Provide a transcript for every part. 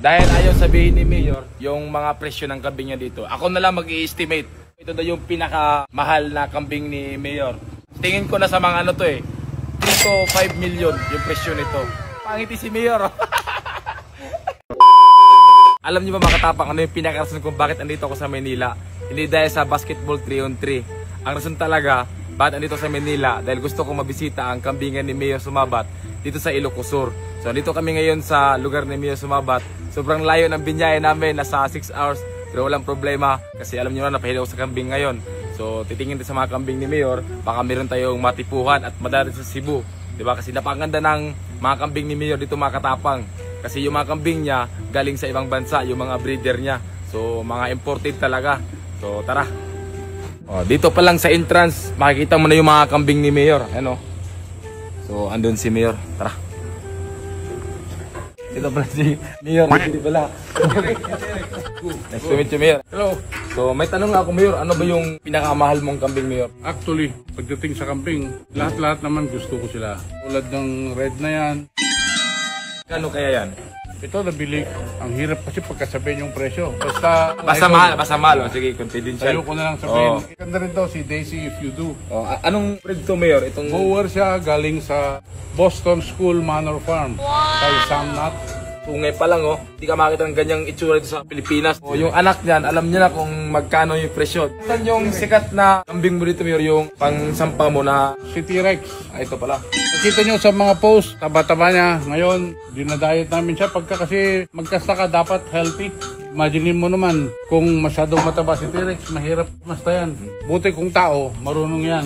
Dahil ayaw sabihin ni Mayor yung mga presyo ng kambing niya dito, ako na lang mag-i-estimate. Ito daw yung pinakamahal na kambing ni Mayor. Tingin ko na sa mga ano to 3 to 5 million yung presyo nito. Pangiti si Mayor. Alam niyo ba mga katapang ano yung pinakarason kung bakit andito ako sa Manila? Hindi dahil sa basketball 3-on-3. Ang rason talaga bakit andito sa Manila dahil gusto kong mabisita ang kambingan ni Mayor Sumabat dito sa Ilocos Sur. So dito kami ngayon sa lugar ni Mayor Sumabat. Sobrang layo ng binyahe namin, nasa 6 hours. Pero walang problema kasi alam niyo na napahilig ako sa kambing ngayon. So titingin din sa mga kambing ni Mayor, baka meron tayong matipuhan at madali sa Cebu. Diba? Kasi napakaganda ng mga kambing ni Mayor dito mga katapang. Kasi yung mga kambing niya galing sa ibang bansa, yung mga breeder niya. So mga imported talaga. So tara. Dito pa lang sa entrance, makikita mo na yung mga kambing ni Mayor. Ano? So andun si Mayor. Tara. Ito pala si Mayor. Dito pala. Nice to meet you, Mayor. Hello. So may tanong nga ako, Mayor. Ano ba yung pinakamahal mong kambing, Mayor? Actually, pagdating sa kambing, lahat-lahat naman gusto ko sila. Tulad ng red na yan. Kano kaya yan? Ito nabili. Ang hirap kasi pagkasabihin yung presyo. Basta mahal. Basta mahal. Sige, confidential. Tayo ko na lang sabihin. Ganda rin daw si Daisy if you do. Anong breed to, Mayor? Itong Boer siya galing sa Boston School Manor Farm. Kay Sam Nut. tungay pa lang, hindi ka makita ng ganyang itsura dito sa Pilipinas. Yung anak niyan, alam niya na kung magkano yung presyo. Saan yung sikat na kambing mo dito, Mayor, yung pang-sampa mo na Si T-Rex. ito pala. Nakita nyo sa mga post, taba-taba niya. Ngayon, dinadayet namin siya pagka kasi magkasta ka dapat healthy. Imagine mo naman, kung masyadong mataba si T-Rex, mahirap masta yan. Buti kung tao, marunong yan.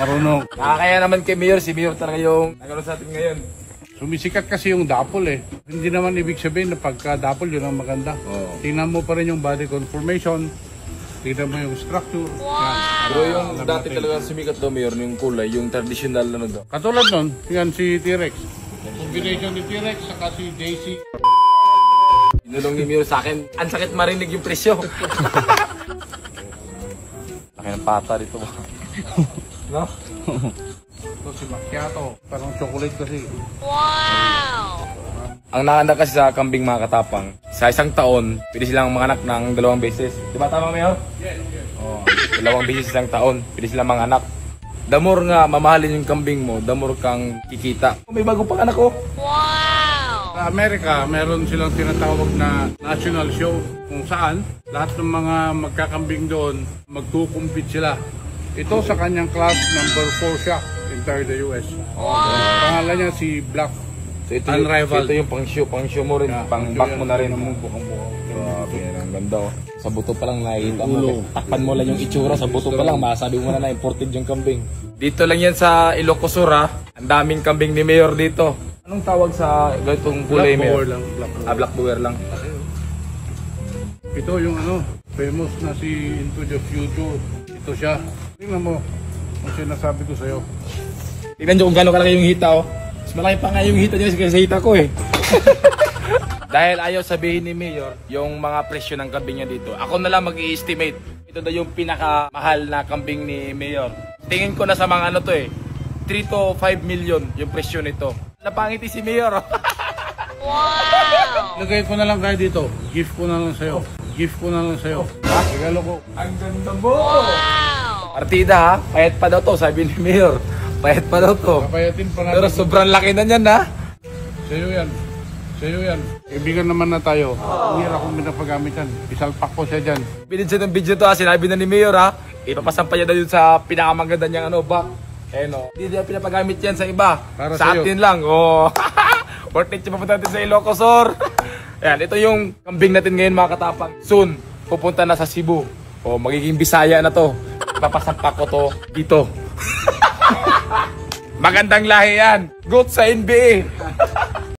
Marunong. Kaya naman kay Mayor, si Mayor talaga yung nagano sa atin ngayon. Sumisikat kasi yung dapol Hindi naman ibig sabihin na pagka dapol yun ang maganda. Tingnan mo pa rin yung body conformation. Tingnan mo yung structure. Yan. Pero yung dati talagang sumikat daw, Mayor, yung kulay, yung traditional ano daw. Katulad nun, yan si T-Rex. Combination ni T-Rex saka si Daisy. Inulong ni Mayor sa akin, ang sakit marinig yung presyo. Laki ng pata dito ba? No? Ito si Macchiato, parang chocolate kasi. Wow! Ang nakanda kasi sa kambing mga katapang, sa isang taon, pwede silang manganak ng 2 beses. Di ba tama, Mayor? Yes. 2 beses isang taon, pwede silang manganak. The more nga mamahalin yung kambing mo, the more kang kikita. May bago pang anak ko. Wow! Sa Amerika, meron silang tinatawag na national show kung saan lahat ng mga magkakambing doon magkukumpit sila. Ito sa kanyang class, number 4 siya, entire the US. Pangalan niya si Black. So ito Unrivaled. Ito yung pang-show mo rin, pang-back mo na rin. Bukang-buo. Grabe, ang ganda Sa buto pa lang nakikita mo. Takpan mo lang yung itsura, sa buto pa lang masabi mo na imported yung kambing. Dito lang yan sa Ilocos Sur, Ang daming kambing ni Mayor dito. Anong tawag sa ganitong kulay, Mayor? Black Boer lang. Black Boer lang. Ito yung famous na si Into the Future. Ito siya. Tingnan mo ang sinasabi ko sa'yo. Tignan nyo kung gano'n kalaki yung hita, Mas malaki pa nga yung hita nyo kaysa hita ko, Dahil ayaw sabihin ni Mayor yung mga presyo ng kambing niya dito, ako na lang mag-i-estimate. Ito daw yung pinakamahal na kambing ni Mayor. Tingin ko na sa mga 3 to 5 million yung presyo nito. Napangiti si Mayor, Wow! Lagay ko na lang kayo dito. Gift ko na lang sa'yo. Gift ko na lang sa'yo. Regalo ko. Ang ganda mo! Wow! Partida, payat pa daw to, sabi ni Mayor. Payat pa daw to. Kapayatin pa natin. Pero sobrang laki na niyan, Sa'yo yan. Sa'yo yan. Kaibigan naman na tayo. Hindi akong pinapagamit yan. Isalpak ko siya dyan. Binidyo ng video to, Sinabi na ni Mayor, Ipapasampa niya daw yun sa pinakamaganda niyang back. Hindi niya pinapagamit yan sa iba. Para sa sa'yo. atin lang. Worth it yung papunta natin sa Ilocos Sur. Ayan, ito yung kambing natin ngayon mga katapang. Soon, pupunta na sa Cebu. Magiging Bisaya na to. Papasampak ko to dito. Magandang lahi yan. Goat sa NBA.